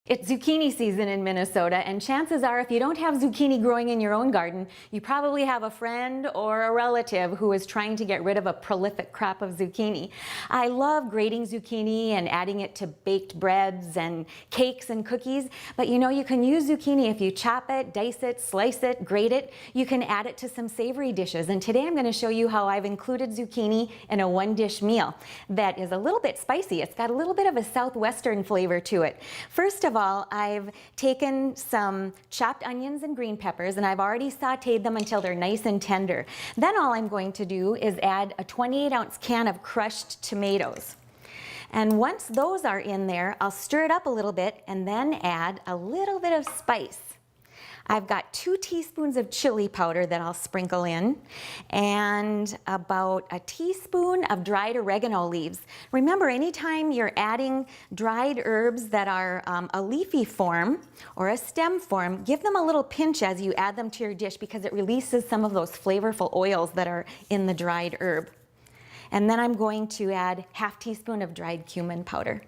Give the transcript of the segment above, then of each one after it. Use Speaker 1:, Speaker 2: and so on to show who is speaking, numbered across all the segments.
Speaker 1: It's zucchini season in Minnesota, and chances are if you don't have zucchini growing in your own garden, you probably have a friend or a relative who is trying to get rid of a prolific crop of zucchini. I love grating zucchini and adding it to baked breads and cakes and cookies, but you know you can use zucchini if you chop it, dice it, slice it, grate it. You can add it to some savory dishes, and today I'm going to show you how I've included zucchini in a one-dish meal that is a little bit spicy. It's got a little bit of a southwestern flavor to it. First of all, I've taken some chopped onions and green peppers and I've already sauteed them until they're nice and tender. Then all I'm going to do is add a 28-ounce can of crushed tomatoes. And once those are in there, I'll stir it up a little bit and then add a little bit of spice. I've got 2 teaspoons of chili powder that I'll sprinkle in and about a teaspoon of dried oregano leaves. Remember, anytime you're adding dried herbs that are a leafy form or a stem form, give them a little pinch as you add them to your dish because it releases some of those flavorful oils that are in the dried herb. And then I'm going to add half teaspoon of dried cumin powder.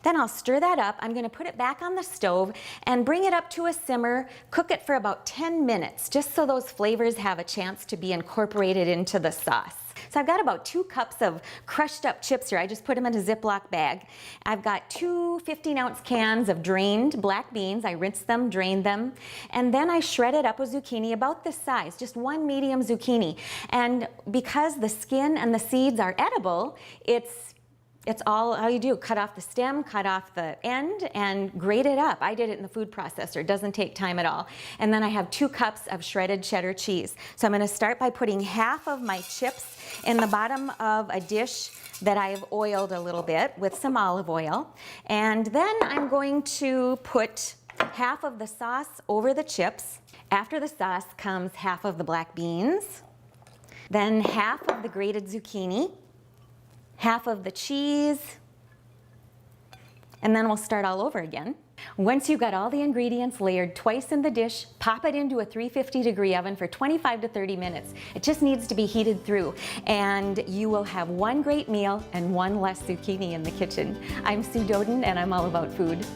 Speaker 1: Then I'll stir that up. I'm going to put it back on the stove and bring it up to a simmer, cook it for about 10 minutes, just so those flavors have a chance to be incorporated into the sauce. So I've got about 2 cups of crushed up chips here. I just put them in a Ziploc bag. I've got 2 15-ounce cans of drained black beans. I rinsed them, drained them, and then I shredded up a zucchini about this size, just 1 medium zucchini. And because the skin and the seeds are edible, it's all you do. Cut off the stem, cut off the end, and grate it up. I did it in the food processor. It doesn't take time at all. And then I have 2 cups of shredded cheddar cheese. So I'm going to start by putting half of my chips in the bottom of a dish that I've oiled a little bit with some olive oil. And then I'm going to put half of the sauce over the chips. After the sauce comes half of the black beans, then half of the grated zucchini, half of the cheese, and then we'll start all over again. Once you've got all the ingredients layered twice in the dish, pop it into a 350-degree oven for 25 to 30 minutes. It just needs to be heated through, and you will have 1 great meal and 1 less zucchini in the kitchen. I'm Sue Doden, and I'm all about food.